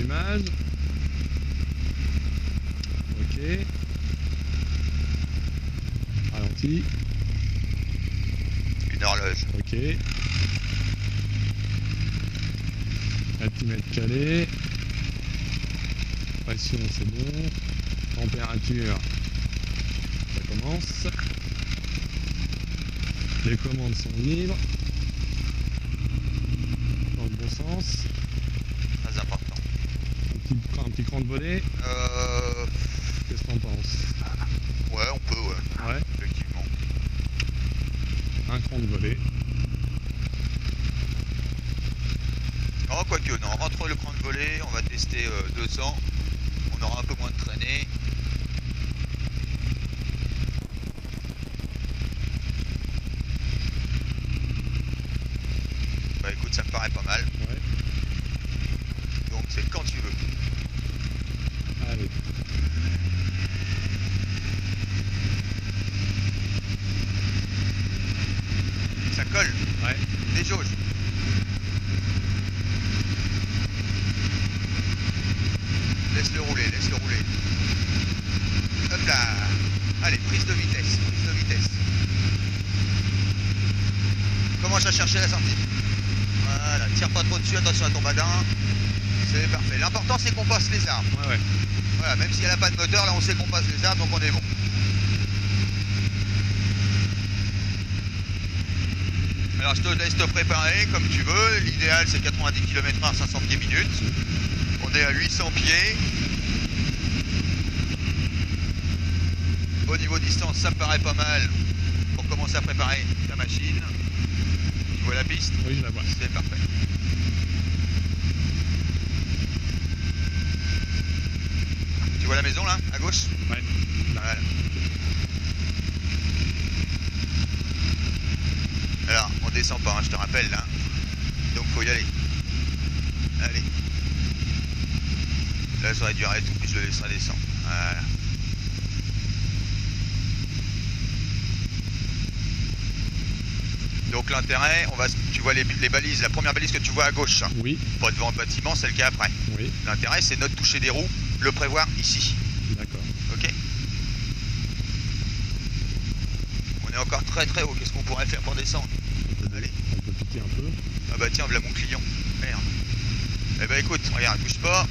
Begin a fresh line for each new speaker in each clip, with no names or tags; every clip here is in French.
allumage. Ok. Ralenti.
Une horloge.
Ok. Altimètre calé. Pression c'est bon. Température, ça commence. Les commandes sont libres. Dans le bon sens.
Très important.
Un petit cran de volet. Qu'est-ce que t'en penses?
Ouais, on peut, ouais.
Ouais.
Effectivement.
Un cran de volet.
Oh, quoique, non, rentre le cran de volet, on va tester 200. On aura un peu moins de traînée. Bah écoute, ça me paraît pas mal.
Ouais.
Donc c'est quand tu veux.
Allez.
Ça colle.
Ouais.
Des jauges. Laisse-le rouler, laisse-le rouler. Hop là. Allez, prise de vitesse, prise de vitesse. Commence à chercher la sortie. Voilà, tire pas trop dessus, attention à ton badin. C'est parfait. L'important c'est qu'on passe les arbres.
Ouais, ouais.
Voilà, même s'il n'y a pas de moteur, là on sait qu'on passe les arbres, donc on est bon. Alors je te laisse te préparer comme tu veux. L'idéal c'est 90 km/h, 500 pieds minutes. On est à 800 pieds. Au niveau distance, ça me paraît pas mal pour commencer à préparer ta machine. Tu vois la piste?
Oui, je la vois.
C'est parfait. Tu vois la maison là, à gauche?
Ouais.
Voilà. Alors, on descend pas, hein, je te rappelle là. Donc faut y aller. Allez. Là j'aurais dû arrêter tout, puis je le laisserai descendre. Voilà. Donc l'intérêt, tu vois les balises, la première balise que tu vois à gauche, hein,
Oui.
pas devant le bâtiment, celle qui est après.
Oui.
L'intérêt c'est notre toucher des roues, le prévoir ici.
D'accord.
Ok. On est encore très très haut, qu'est-ce qu'on pourrait faire pour descendre? Allez.
On peut piquer un peu.
Ah bah tiens, voilà mon client. Merde. Eh bah écoute, regarde, bouge pas.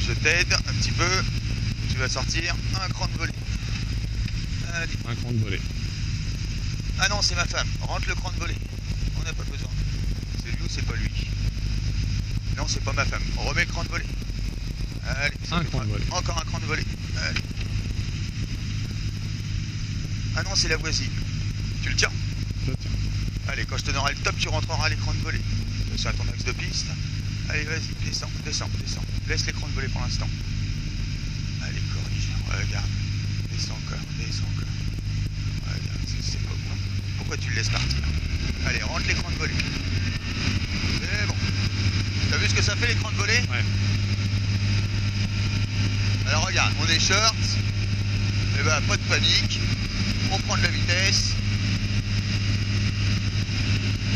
Je t'aide un petit peu. Tu vas sortir un cran de volet. Allez.
Un cran de volet.
Ah non, c'est ma femme. Rentre le cran de volet. On n'a pas besoin. C'est lui ou c'est pas lui? Non, c'est pas ma femme. On remet le cran de volet. Allez.
Un cran de volet.
Encore un cran de volet. Allez. Ah non, c'est la voisine. Tu le tiens?
Je tiens.
Allez, quand je te donnerai le top, tu rentreras l'écran de volet. C'est à ton axe de piste. Allez, vas-y, descends, descends, descends. Laisse l'écran de volet pour l'instant. Allez, corrige. Regarde. Descends encore, descends encore. Regarde, c'est pas bon. Pourquoi tu le laisses partir? Allez, rentre l'écran de volet. C'est bon. T'as vu ce que ça fait l'écran de volet?
Ouais.
Alors regarde, on est short. Et ben, pas de panique. On prend de la vitesse.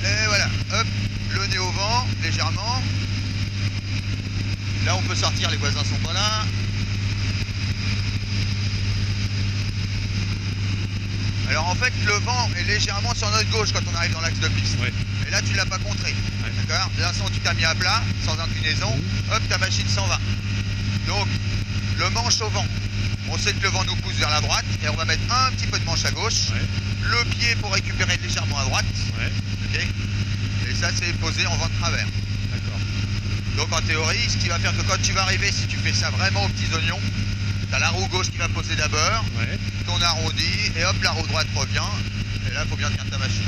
Et voilà, hop, le nez au vent, légèrement. Là on peut sortir, les voisins sont pas là. Alors en fait le vent est légèrement sur notre gauche quand on arrive dans l'axe de piste.
Ouais.
Et là tu l'as pas contré.
Ouais.
D'accord? Dès l'instant où tu t'as mis à plat, sans inclinaison, hop, ta machine s'en va. Donc le manche au vent. On sait que le vent nous pousse vers la droite et on va mettre un petit peu de manche à gauche.
Ouais.
Le pied pour récupérer légèrement à droite.
Ouais.
Ok. Et ça c'est posé en vent de travers.
D'accord.
Donc en théorie, ce qui va faire que quand tu vas arriver, si tu fais ça vraiment aux petits oignons, tu as la roue gauche qui va poser d'abord,
Ouais.
ton arrondi, et hop, la roue droite revient. Et là, il faut bien tenir ta machine.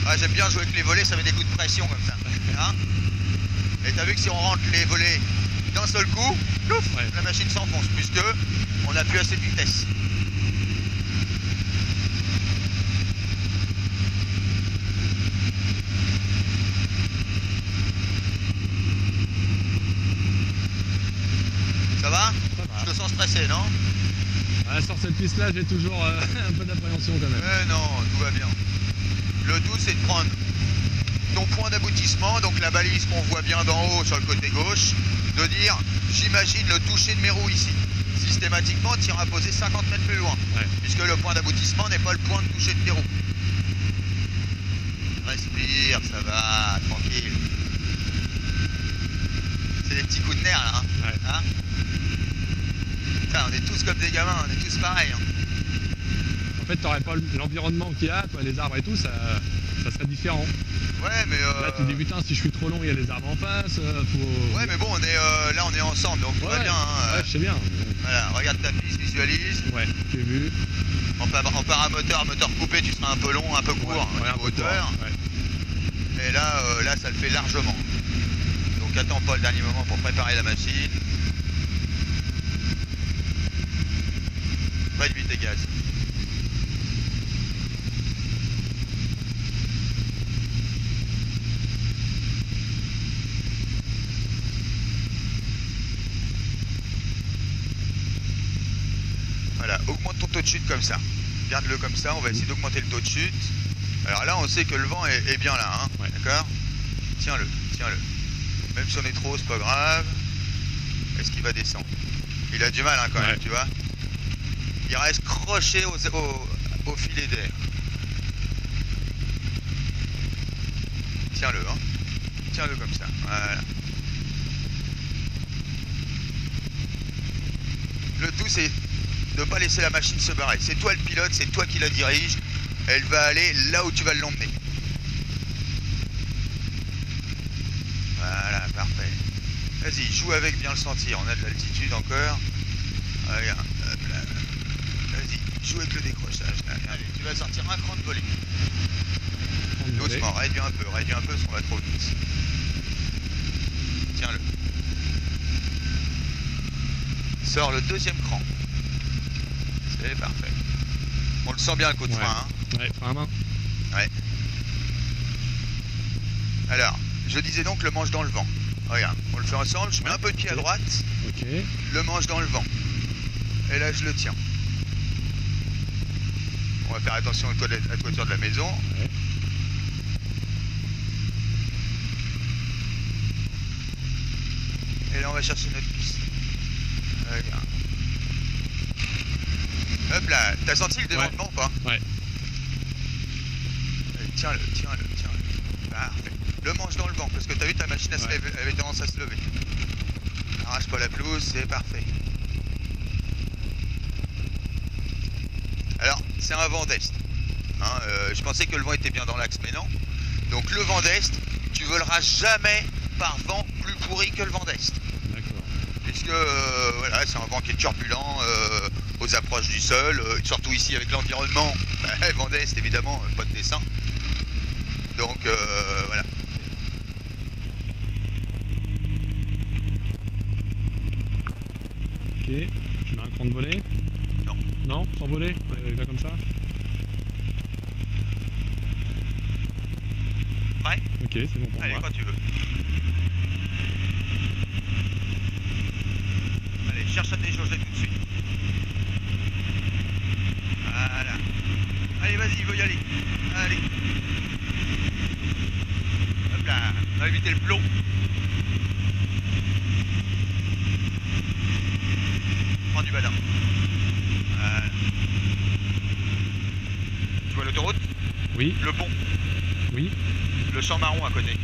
Ah, j'aime bien jouer avec les volets, ça met des coups de pression comme ça. Hein? Et t'as vu que si on rentre les volets d'un seul coup, plouf,
Ouais.
la machine s'enfonce, puisque on n'a plus assez de vitesse. Ça va?
Ça va.
Je te sens stressé passer, non?
Sur cette piste-là, j'ai toujours un peu d'appréhension quand même.
Non, tout va bien. Le tout, c'est de prendre ton point d'aboutissement, donc la balise qu'on voit bien d'en haut sur le côté gauche, de dire, j'imagine le toucher de mes roues ici. Systématiquement, tu iras poser 50 mètres plus loin, puisque le point d'aboutissement n'est pas le point de toucher de tes roues. Respire, ça va, tranquille. C'est des petits coups de nerfs là, hein, Putain, on est tous comme des gamins, on est tous pareils.
En fait, t'aurais pas l'environnement qu'il y a, toi, les arbres et tout, ça serait différent.
Ouais, mais
là, tu dis putain, si je suis trop long, il y a les arbres en face.
Ouais, mais bon, on est là, on est ensemble, donc tout va bien.
Ouais, je sais bien.
Voilà, regarde ta piste, visualise.
Ouais, j'ai vu.
En paramoteur, moteur coupé, tu seras un peu long, un peu court, en hauteur. Et là, là, ça le fait largement. Donc attends pas le dernier moment pour préparer la machine. Réduis tes gaz. Voilà, augmente ton taux de chute comme ça. Garde-le comme ça, on va essayer d'augmenter le taux de chute. Alors là, on sait que le vent est bien là, hein, d'accord? Tiens-le, tiens-le. Même si on est trop haut, c'est pas grave. Est-ce qu'il va descendre? Il a du mal hein, quand même, tu vois. Il reste croché au filet d'air. Tiens-le, hein. Tiens-le comme ça, voilà. Le tout, c'est de ne pas laisser la machine se barrer. C'est toi le pilote, c'est toi qui la dirige. Elle va aller là où tu vas l'emmener. Voilà, parfait. Vas-y, joue avec, bien le sentir. On a de l'altitude encore. Regarde, vas-y, joue avec le décrochage. Allez, tu vas sortir un cran de volée. Doucement, réduis un peu parce qu'on va trop vite. Tiens-le. Sors le deuxième cran. C'est parfait. On le sent bien le coup de frein. Hein.
Ouais, frein à main.
Ouais. Alors, je disais donc le manche dans le vent. Regarde, on le fait ensemble, je mets un peu de pied à droite.
Ok.
Le manche dans le vent. Et là, je le tiens. On va faire attention à la toiture de la maison.
Ouais.
Et là, on va chercher notre piste. Regarde. Hop là, t'as senti le déventement ou pas?
Ouais.
Tiens-le, tiens-le, tiens-le. Parfait. Le manche dans le vent, parce que t'as vu ta machine avait tendance à se lever. Arrache pas la pelouse, c'est parfait. Alors, c'est un vent d'est. Hein, je pensais que le vent était bien dans l'axe, mais non. Donc le vent d'est, tu voleras jamais par vent plus pourri que le vent d'est.
D'accord.
Puisque voilà, c'est un vent qui est turbulent aux approches du sol, surtout ici avec l'environnement. Vent d'est, évidemment, pas de dessin. Donc voilà.
Ok, tu mets un cran de volée?
Non.
Non, sans voler? Il va comme ça?
Ouais.
Ok, c'est bon pour
Allez,
moi.
quand tu veux. Allez, cherche à déjauger tout de suite. Voilà. Allez, vas-y, il veut y aller. Allez. Hop là, on va éviter le plomb. Prends du badin. Voilà. Tu vois l'autoroute?
Oui.
Le pont.
Oui.
Le champ marron à côté.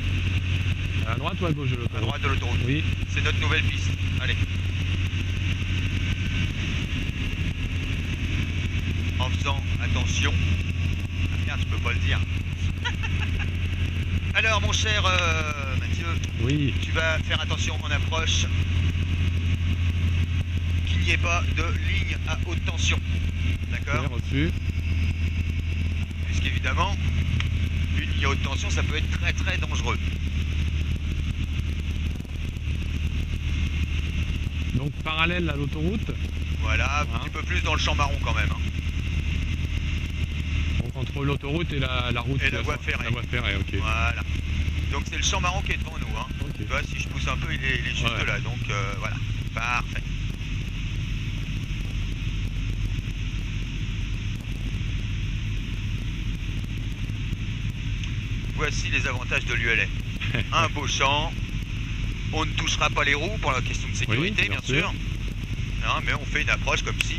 À droite ou à gauche de l'autoroute?
À droite de l'autoroute.
Oui.
C'est notre nouvelle piste. Allez. En faisant attention. Ah merde, je peux pas le dire. Alors mon cher Mathieu,
Oui.
tu vas faire attention en approche qu'il n'y ait pas de ligne à haute tension. D'accord?
Bien reçu.
Puisqu'évidemment, une ligne à haute tension, ça peut être très très dangereux.
Donc parallèle à l'autoroute.
Voilà, un petit peu plus dans le champ marron quand même. Hein.
Donc entre l'autoroute et la route.
Et la voie ferrée.
La voie ferrée, ok.
Voilà. Donc c'est le champ marron qui est devant nous. Hein.
Ok.
Tu vois, si je pousse un peu, il est juste là. Donc voilà. Parfait. voici les avantages de l'ULA. Un beau champ, on ne touchera pas les roues pour la question de sécurité,
Oui,
bien sûr. Hein, mais on fait une approche comme si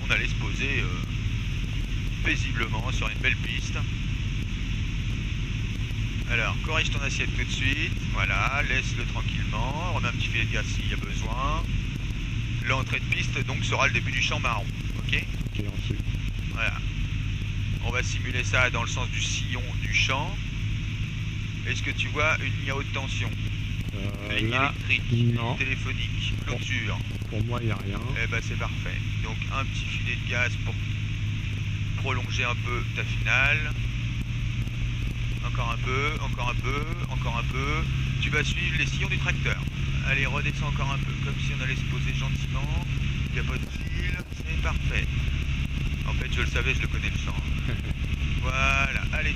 on allait se poser paisiblement sur une belle piste. Alors, corrige ton assiette tout de suite. Voilà, laisse-le tranquillement. Remets un petit filet de gaz s'il y a besoin. L'entrée de piste donc sera le début du champ marron. Ok.
Ok, ensuite.
Voilà. On va simuler ça dans le sens du sillon du champ. Est-ce que tu vois une ligne à haute tension? Ligne
Là,
électrique,
non.
téléphonique, clôture.
Pour moi, il n'y a rien.
Eh ben c'est parfait. Donc un petit filet de gaz pour prolonger un peu ta finale. Encore un peu, encore un peu, encore un peu. Tu vas suivre les sillons du tracteur. Allez, redescends encore un peu, comme si on allait se poser gentiment. Il n'y a pas de fil, c'est parfait. En fait, je le savais, je le connais le champ. Voilà, allez,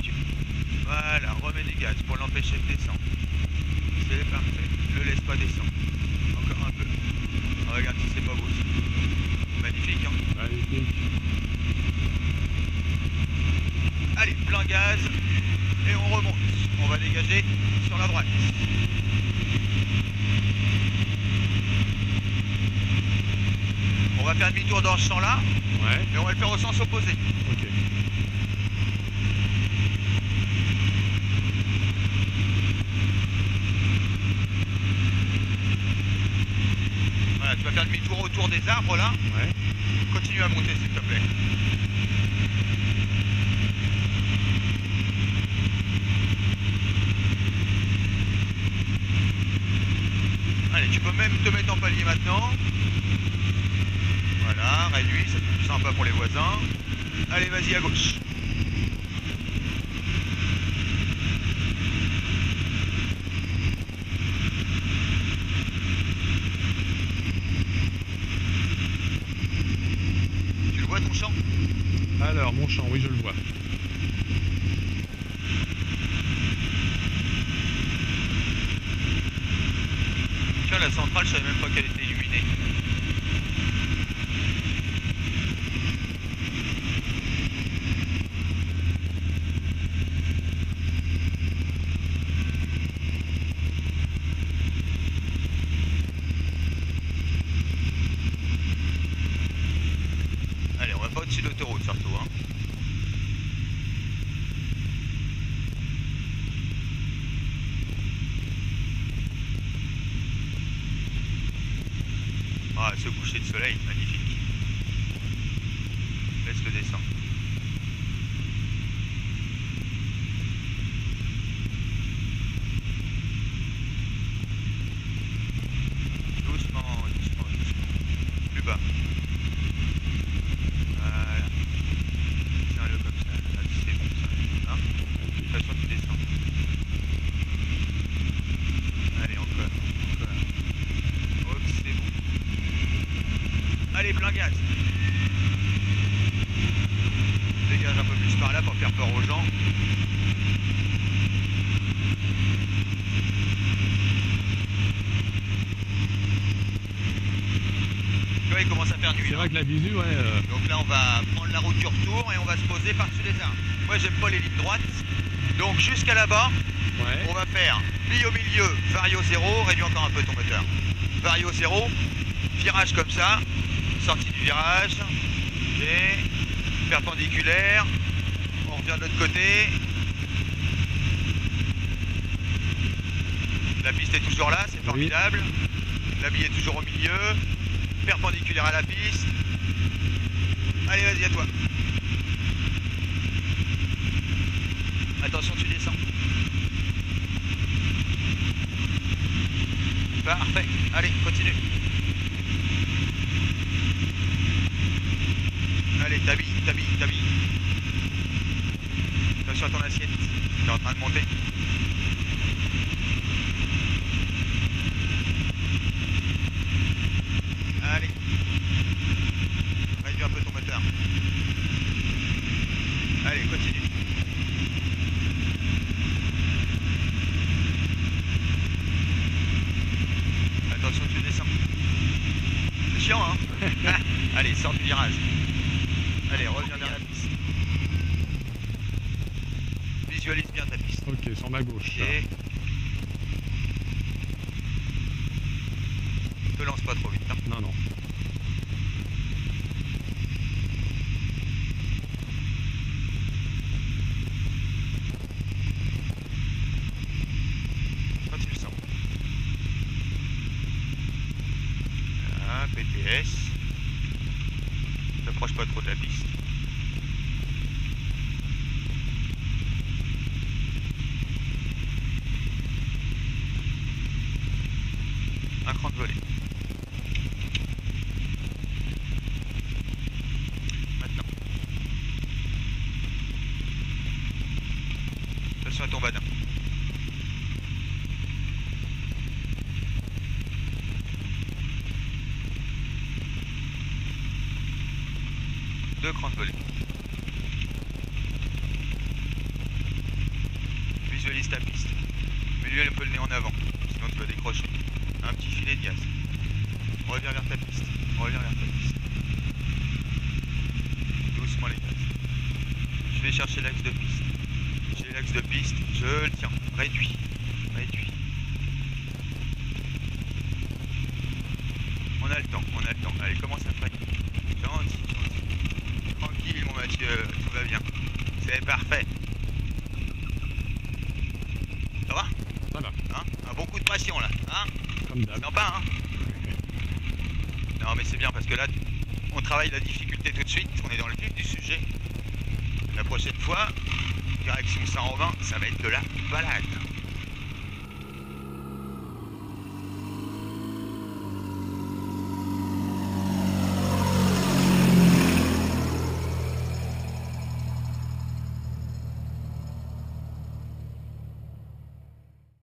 voilà, remets des gaz pour l'empêcher de descendre. C'est parfait, ne le laisse pas descendre. Encore un peu. Oh, regarde si c'est pas beau ça. Magnifique, hein?
Magnifique.
Allez, plein gaz. Et on remonte. On va dégager sur la droite. On va faire demi-tour dans ce champ-là.
Ouais.
Et on va le faire au sens opposé.
Ok.
Voilà, tu vas faire demi-tour autour des arbres là.
Ouais.
Continue à monter s'il te plaît. Allez, tu peux même te mettre en palier maintenant. Voilà, réduit, ça fait plus sympa pour les voisins. Allez, vas-y à gauche. Tu le vois ton champ?
Alors, mon champ, oui, je le vois.
Tiens, la centrale, je savais même pas qu'elle était illuminée. Allez, on va pas au-dessus de l'autoroute surtout, hein. Ah, ce coucher de soleil, magnifique. Laisse-le descendre. Doucement, doucement, doucement. Plus bas. Voilà. Tiens-le comme ça. Là, c'est bon ça. Hein? De toute façon, tu descends. Allez, encore. Encore. Oh, c'est bon. Allez, plein gaz. Dégage un peu plus par là pour faire peur aux gens. Tu vois, il commence à faire nuit.
C'est vrai que la visu, ouais.
Donc là, on va prendre la route du retour et on va se poser par-dessus les arbres. Moi, j'aime pas les lignes droites. Donc jusqu'à là-bas,
Ouais.
on va faire pli au milieu, vario 0, réduis encore un peu ton moteur. Vario 0, virage comme ça, sortie du virage, ok, perpendiculaire, on revient de l'autre côté. La piste est toujours là, c'est formidable. La bille est toujours au milieu, perpendiculaire à la piste. Allez, vas-y, à toi. Attention, tu descends. Parfait. Allez, continue. Allez, t'habilles, t'habilles, t'habilles. Attention à ton assiette. Tu es en train de monter. Allez. Réduis un peu ton moteur. Allez, continue. Attention, tu descends. C'est chiant, hein? Allez, sors du virage. Allez, reviens vers la piste. Visualise bien ta piste.
Ok, sur ma gauche.
Et... te lance pas trop vite. Hein.
Non, non.
Quand tu le sens. Voilà, PTS. T'approches pas trop de la piste. Un cran de volée. Maintenant. Attention à ton badin. Deux crans de volée. Visualise ta piste. Mets-lui un peu le nez en avant, sinon tu vas décrocher. Un petit filet de gaz. Reviens vers ta piste. Reviens vers ta piste. Doucement les gaz. Je vais chercher l'axe de piste. J'ai l'axe de piste, je le tiens. Réduit. Réduit. On a le temps, on a le temps. Allez, commence à freiner. Gentil, gentil. Tranquille mon Mathieu, tout va bien. C'est parfait. Ça va?
Ça va.
Hein? Un bon coup de pression là, hein?
Comme d'hab.
Sympa, hein? Non mais c'est bien parce que là, on travaille la difficulté tout de suite, on est dans le vif du sujet. La prochaine fois, direction Saint-Robin, ça va être de la balade.